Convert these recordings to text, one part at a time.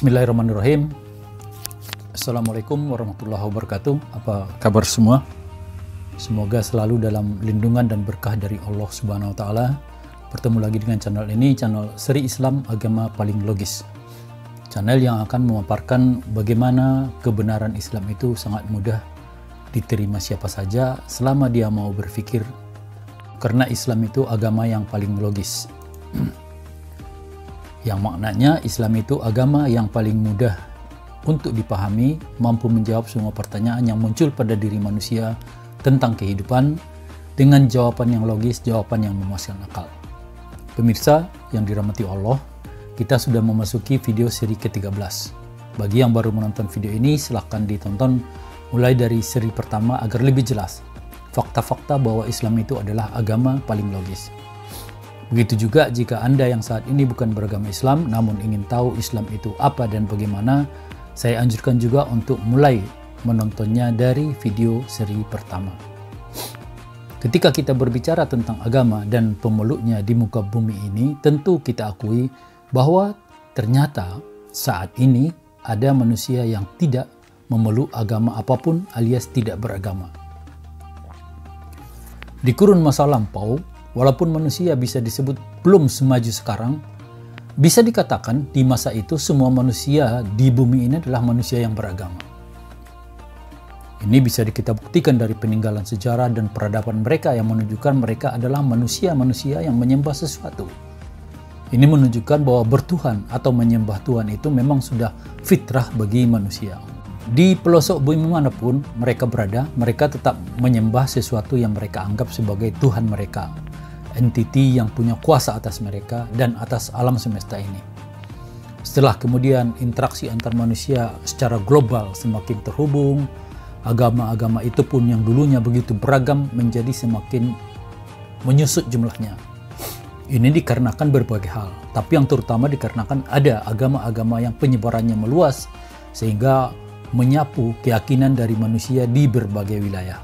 Bismillahirrahmanirrahim. Assalamualaikum warahmatullahi wabarakatuh. Apa kabar semua? Semoga selalu dalam lindungan dan berkah dari Allah Subhanahu wa taala. Bertemu lagi dengan channel ini, channel Seri Islam Agama Paling Logis. Channel yang akan memaparkan bagaimana kebenaran Islam itu sangat mudah diterima siapa saja selama dia mau berpikir, karena Islam itu agama yang paling logis. Yang maknanya Islam itu agama yang paling mudah untuk dipahami, mampu menjawab semua pertanyaan yang muncul pada diri manusia tentang kehidupan dengan jawaban yang logis, jawaban yang memuaskan akal. Pemirsa yang dirahmati Allah, kita sudah memasuki video seri ke-13. Bagi yang baru menonton video ini, silahkan ditonton mulai dari seri pertama agar lebih jelas fakta-fakta bahwa Islam itu adalah agama paling logis. Begitu juga jika Anda yang saat ini bukan beragama Islam namun ingin tahu Islam itu apa dan bagaimana, saya anjurkan juga untuk mulai menontonnya dari video seri pertama. Ketika kita berbicara tentang agama dan pemeluknya di muka bumi ini, tentu kita akui bahwa ternyata saat ini ada manusia yang tidak memeluk agama apapun alias tidak beragama. Di kurun masa lampau, walaupun manusia bisa disebut belum semaju sekarang, bisa dikatakan di masa itu semua manusia di bumi ini adalah manusia yang beragama. Ini bisa kita buktikan dari peninggalan sejarah dan peradaban mereka yang menunjukkan mereka adalah manusia-manusia yang menyembah sesuatu. Ini menunjukkan bahwa bertuhan atau menyembah Tuhan itu memang sudah fitrah bagi manusia. Di pelosok bumi manapun mereka berada, mereka tetap menyembah sesuatu yang mereka anggap sebagai Tuhan mereka, entiti yang punya kuasa atas mereka dan atas alam semesta ini. Setelah kemudian interaksi antar manusia secara global semakin terhubung, agama-agama itu pun yang dulunya begitu beragam menjadi semakin menyusut jumlahnya. Ini dikarenakan berbagai hal, tapi yang terutama dikarenakan ada agama-agama yang penyebarannya meluas sehingga menyapu keyakinan dari manusia di berbagai wilayah.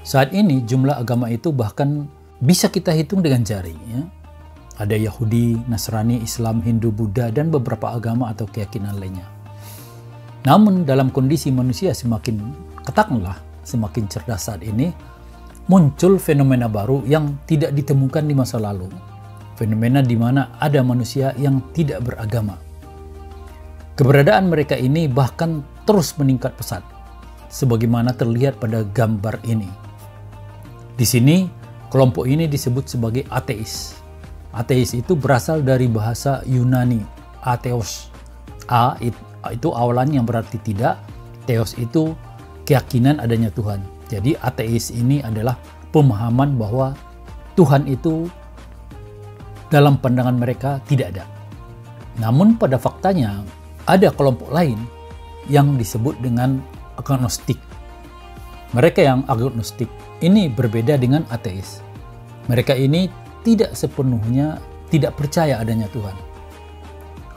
Saat ini jumlah agama itu bahkan bisa kita hitung dengan jari. Ya. Ada Yahudi, Nasrani, Islam, Hindu, Buddha, dan beberapa agama atau keyakinan lainnya. Namun dalam kondisi manusia semakin katakanlah semakin cerdas saat ini, muncul fenomena baru yang tidak ditemukan di masa lalu. Fenomena di mana ada manusia yang tidak beragama. Keberadaan mereka ini bahkan terus meningkat pesat, sebagaimana terlihat pada gambar ini. Di sini, kelompok ini disebut sebagai ateis. Ateis itu berasal dari bahasa Yunani, atheos. A itu awalan yang berarti tidak, theos itu keyakinan adanya Tuhan. Jadi ateis ini adalah pemahaman bahwa Tuhan itu dalam pandangan mereka tidak ada. Namun pada faktanya, ada kelompok lain yang disebut dengan agnostik. Mereka yang agnostik ini berbeda dengan ateis. Mereka ini tidak sepenuhnya tidak percaya adanya Tuhan.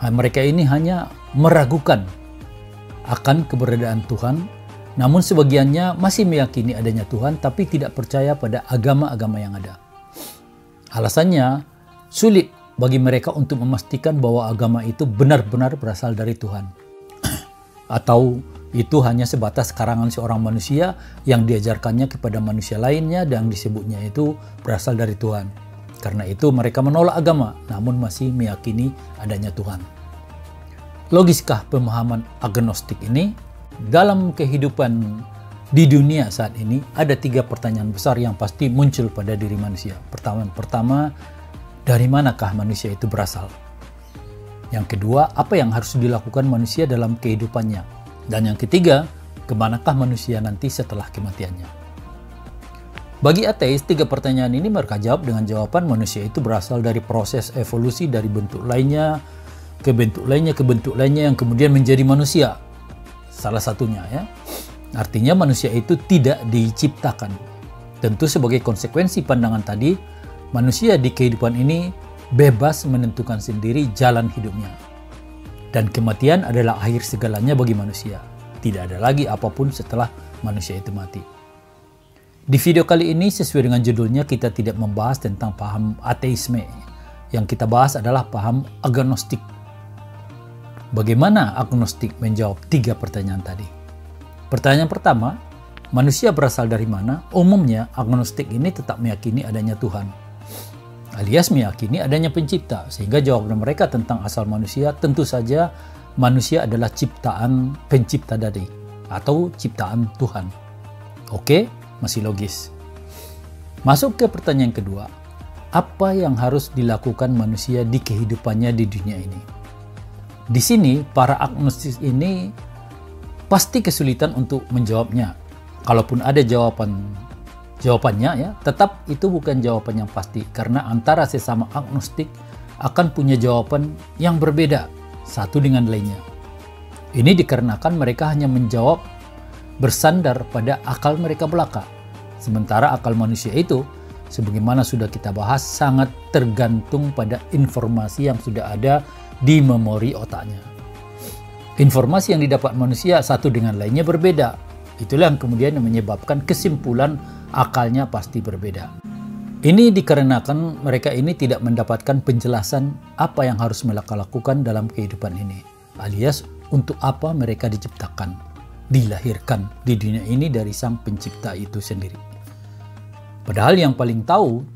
Mereka ini hanya meragukan akan keberadaan Tuhan, namun sebagiannya masih meyakini adanya Tuhan tapi tidak percaya pada agama-agama yang ada. Alasannya sulit bagi mereka untuk memastikan bahwa agama itu benar-benar berasal dari Tuhan. Atau itu hanya sebatas karangan seorang manusia yang diajarkannya kepada manusia lainnya dan disebutnya itu berasal dari Tuhan. Karena itu mereka menolak agama namun masih meyakini adanya Tuhan. Logiskah pemahaman agnostik ini? Dalam kehidupan di dunia saat ini ada 3 pertanyaan besar yang pasti muncul pada diri manusia. Pertama, dari manakah manusia itu berasal? Yang kedua, apa yang harus dilakukan manusia dalam kehidupannya? Dan yang ketiga, kemanakah manusia nanti setelah kematiannya? Bagi ateis, 3 pertanyaan ini mereka jawab dengan jawaban manusia itu berasal dari proses evolusi dari bentuk lainnya ke bentuk lainnya ke bentuk lainnya yang kemudian menjadi manusia. Salah satunya ya. Artinya manusia itu tidak diciptakan. Tentu sebagai konsekuensi pandangan tadi, manusia di kehidupan ini bebas menentukan sendiri jalan hidupnya. Dan kematian adalah akhir segalanya bagi manusia. Tidak ada lagi apapun setelah manusia itu mati. Di video kali ini sesuai dengan judulnya kita tidak membahas tentang paham ateisme. Yang kita bahas adalah paham agnostik. Bagaimana agnostik menjawab 3 pertanyaan tadi? Pertanyaan pertama, manusia berasal dari mana? Umumnya agnostik ini tetap meyakini adanya Tuhan, alias meyakini adanya pencipta, sehingga jawaban mereka tentang asal manusia tentu saja manusia adalah ciptaan pencipta dari atau ciptaan Tuhan. Oke, masih logis. Masuk ke pertanyaan kedua, apa yang harus dilakukan manusia di kehidupannya di dunia ini? Di sini para agnostis ini pasti kesulitan untuk menjawabnya. Kalaupun ada jawabannya ya, tetap itu bukan jawaban yang pasti, karena antara sesama agnostik akan punya jawaban yang berbeda satu dengan lainnya. Ini dikarenakan mereka hanya menjawab bersandar pada akal mereka belaka. Sementara akal manusia itu, sebagaimana sudah kita bahas, sangat tergantung pada informasi yang sudah ada di memori otaknya. Informasi yang didapat manusia satu dengan lainnya berbeda. Itulah yang kemudian menyebabkan kesimpulan akalnya pasti berbeda. Ini dikarenakan mereka ini tidak mendapatkan penjelasan apa yang harus mereka lakukan dalam kehidupan ini, alias untuk apa mereka diciptakan, dilahirkan di dunia ini dari sang pencipta itu sendiri. Padahal yang paling tahu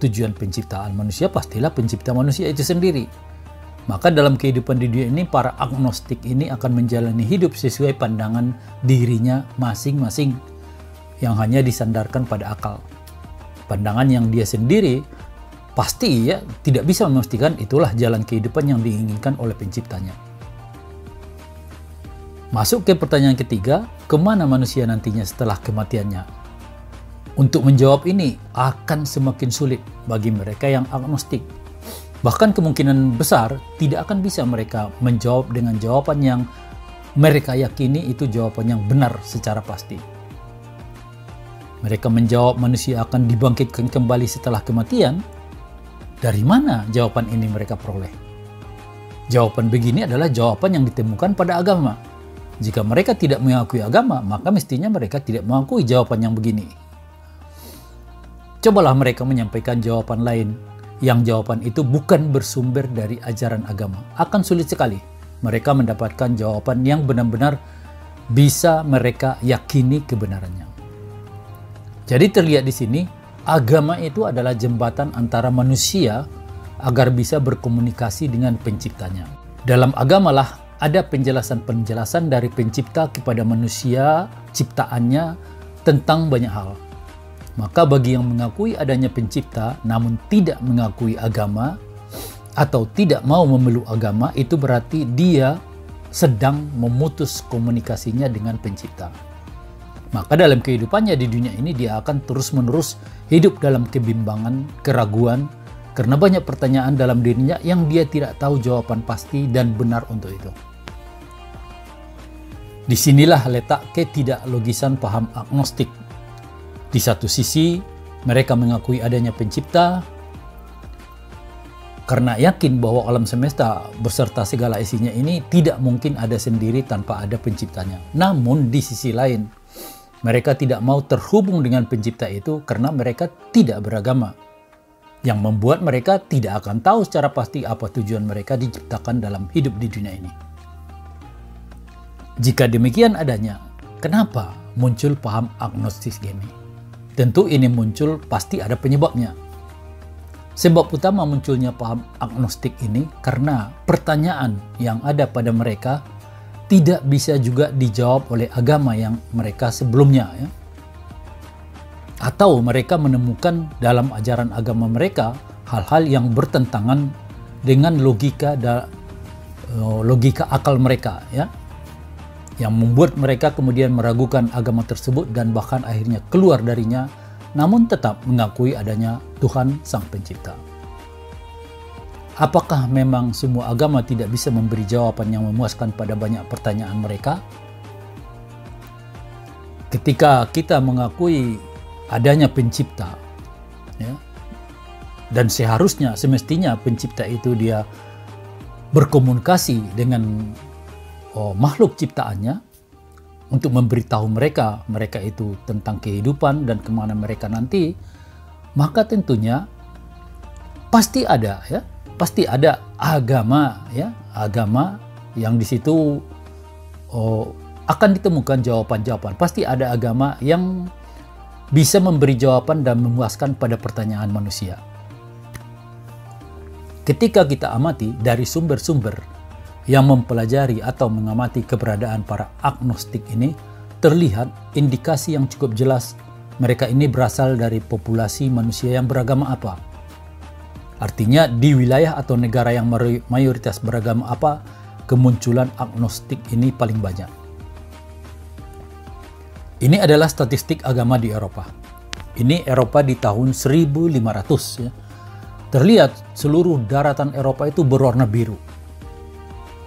tujuan penciptaan manusia pastilah pencipta manusia itu sendiri. Maka dalam kehidupan di dunia ini, para agnostik ini akan menjalani hidup sesuai pandangan dirinya masing-masing yang hanya disandarkan pada akal. Pandangan yang dia sendiri pasti ya tidak bisa memastikan itulah jalan kehidupan yang diinginkan oleh penciptanya. Masuk ke pertanyaan ketiga, kemana manusia nantinya setelah kematiannya? Untuk menjawab ini akan semakin sulit bagi mereka yang agnostik. Bahkan kemungkinan besar tidak akan bisa mereka menjawab dengan jawaban yang mereka yakini itu jawaban yang benar secara pasti. Mereka menjawab manusia akan dibangkitkan kembali setelah kematian. Dari mana jawaban ini mereka peroleh? Jawaban begini adalah jawaban yang ditemukan pada agama. Jika mereka tidak mengakui agama, maka mestinya mereka tidak mengakui jawaban yang begini. Cobalah mereka menyampaikan jawaban lain, yang jawaban itu bukan bersumber dari ajaran agama. Akan sulit sekali mereka mendapatkan jawaban yang benar-benar bisa mereka yakini kebenarannya. Jadi terlihat di sini, agama itu adalah jembatan antara manusia agar bisa berkomunikasi dengan penciptanya. Dalam agamalah ada penjelasan-penjelasan dari pencipta kepada manusia ciptaannya tentang banyak hal. Maka bagi yang mengakui adanya pencipta namun tidak mengakui agama atau tidak mau memeluk agama, itu berarti dia sedang memutus komunikasinya dengan pencipta. Maka dalam kehidupannya di dunia ini dia akan terus-menerus hidup dalam kebimbangan, keraguan, karena banyak pertanyaan dalam dirinya yang dia tidak tahu jawaban pasti dan benar untuk itu. Disinilah letak ketidaklogisan paham agnostik. Di satu sisi, mereka mengakui adanya pencipta karena yakin bahwa alam semesta beserta segala isinya ini tidak mungkin ada sendiri tanpa ada penciptanya. Namun di sisi lain, mereka tidak mau terhubung dengan pencipta itu karena mereka tidak beragama, yang membuat mereka tidak akan tahu secara pasti apa tujuan mereka diciptakan dalam hidup di dunia ini. Jika demikian adanya, kenapa muncul paham agnostis ini? Tentu ini muncul pasti ada penyebabnya. Sebab utama munculnya paham agnostik ini karena pertanyaan yang ada pada mereka tidak bisa juga dijawab oleh agama yang mereka sebelumnya, ya. Atau mereka menemukan dalam ajaran agama mereka hal-hal yang bertentangan dengan logika akal mereka, ya, yang membuat mereka kemudian meragukan agama tersebut dan bahkan akhirnya keluar darinya, namun tetap mengakui adanya Tuhan Sang Pencipta. Apakah memang semua agama tidak bisa memberi jawaban yang memuaskan pada banyak pertanyaan mereka? Ketika kita mengakui adanya pencipta, ya, dan seharusnya semestinya pencipta itu dia berkomunikasi dengan makhluk ciptaannya untuk memberitahu mereka itu tentang kehidupan dan kemana mereka nanti, maka tentunya pasti ada agama yang di situ akan ditemukan jawaban-jawaban. Pasti ada agama yang bisa memberi jawaban dan memuaskan pada pertanyaan manusia. Ketika kita amati dari sumber-sumber yang mempelajari atau mengamati keberadaan para agnostik ini, terlihat indikasi yang cukup jelas mereka ini berasal dari populasi manusia yang beragama apa. Artinya di wilayah atau negara yang mayoritas beragama apa, kemunculan agnostik ini paling banyak. Ini adalah statistik agama di Eropa. Ini Eropa di tahun 1500 ya. Terlihat seluruh daratan Eropa itu berwarna biru.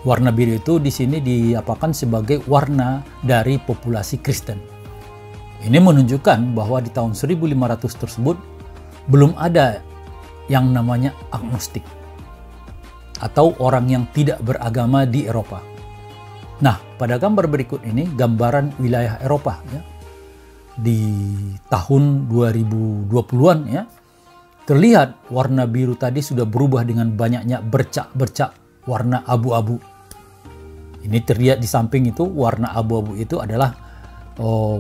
Warna biru itu di sini diapakan sebagai warna dari populasi Kristen. Ini menunjukkan bahwa di tahun 1500 tersebut belum ada yang namanya agnostik atau orang yang tidak beragama di Eropa. Nah, pada gambar berikut ini gambaran wilayah Eropa ya. Di tahun 2020-an ya. Terlihat warna biru tadi sudah berubah dengan banyaknya bercak-bercak warna abu-abu. Ini terlihat di samping itu warna abu-abu itu adalah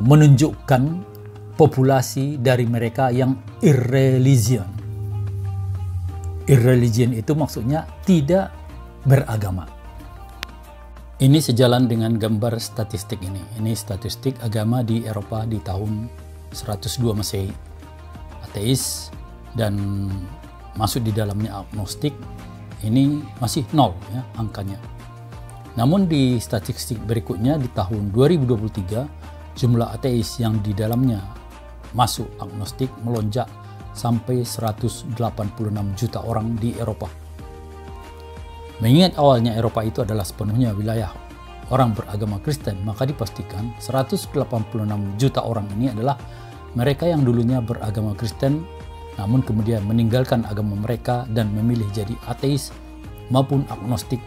menunjukkan populasi dari mereka yang irreligion. Irreligion itu maksudnya tidak beragama. Ini sejalan dengan gambar statistik ini. Ini statistik agama di Eropa di tahun 102 Masehi. Ateis dan masuk di dalamnya agnostik ini masih 0 ya angkanya. Namun di statistik berikutnya di tahun 2023 jumlah ateis yang di dalamnya masuk agnostik melonjak sampai 186 juta orang di Eropa. Mengingat awalnya Eropa itu adalah sepenuhnya wilayah orang beragama Kristen, maka dipastikan 186 juta orang ini adalah mereka yang dulunya beragama Kristen namun kemudian meninggalkan agama mereka dan memilih jadi ateis maupun agnostik,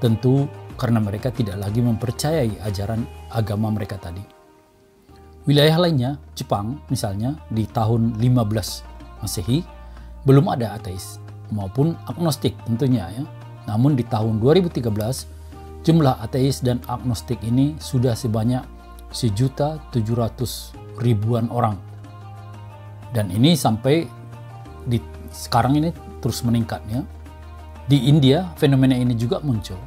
tentu karena mereka tidak lagi mempercayai ajaran agama mereka tadi. Wilayah lainnya, Jepang misalnya, di tahun 15 Masehi belum ada ateis maupun agnostik tentunya ya. Namun di tahun 2013 jumlah ateis dan agnostik ini sudah sebanyak 1.700.000 orang. Dan ini sampai di sekarang ini terus meningkat ya. Di India fenomena ini juga muncul.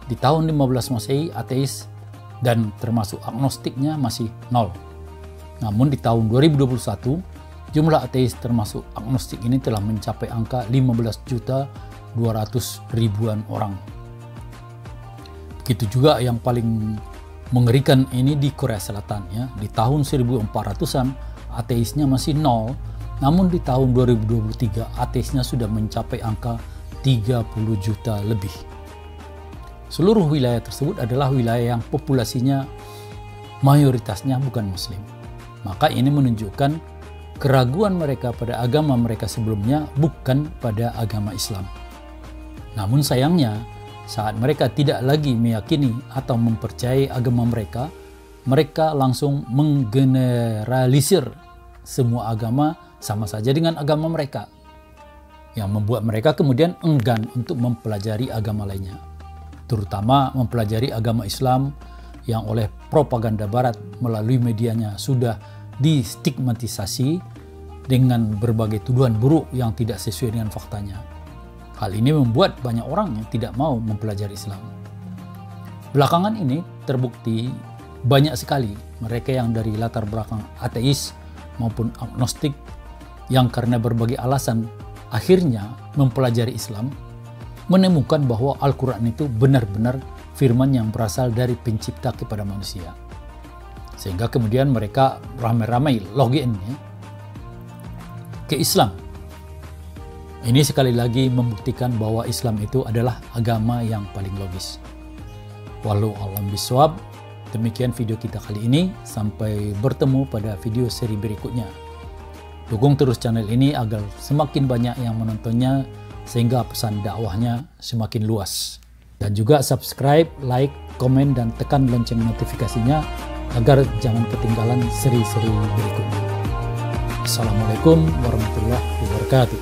Di tahun 15 Masehi ateis dan termasuk agnostiknya masih 0. Namun di tahun 2021 jumlah ateis termasuk agnostik ini telah mencapai angka 15.200.000 orang. Begitu juga yang paling mengerikan ini di Korea Selatan ya. Di tahun 1400-an ateisnya masih 0, namun di tahun 2023 ateisnya sudah mencapai angka 30 juta lebih. Seluruh wilayah tersebut adalah wilayah yang populasinya mayoritasnya bukan muslim. Maka ini menunjukkan keraguan mereka pada agama mereka sebelumnya bukan pada agama Islam. Namun sayangnya saat mereka tidak lagi meyakini atau mempercayai agama mereka, mereka langsung menggeneralisir semua agama sama saja dengan agama mereka, yang membuat mereka kemudian enggan untuk mempelajari agama lainnya, terutama mempelajari agama Islam yang oleh propaganda barat melalui medianya sudah distigmatisasi dengan berbagai tuduhan buruk yang tidak sesuai dengan faktanya. Hal ini membuat banyak orang yang tidak mau mempelajari Islam. Belakangan ini terbukti banyak sekali mereka yang dari latar belakang ateis maupun agnostik yang karena berbagai alasan akhirnya mempelajari Islam, menemukan bahwa Al-Quran itu benar-benar firman yang berasal dari pencipta kepada manusia. Sehingga kemudian mereka ramai-ramai login ke Islam. Ini sekali lagi membuktikan bahwa Islam itu adalah agama yang paling logis. Wallahu a'lam bishawab. Demikian video kita kali ini. Sampai bertemu pada video seri berikutnya. Dukung terus channel ini agar semakin banyak yang menontonnya sehingga pesan dakwahnya semakin luas. Dan juga subscribe, like, komen, dan tekan lonceng notifikasinya agar jangan ketinggalan seri-seri berikutnya. Assalamualaikum warahmatullahi wabarakatuh.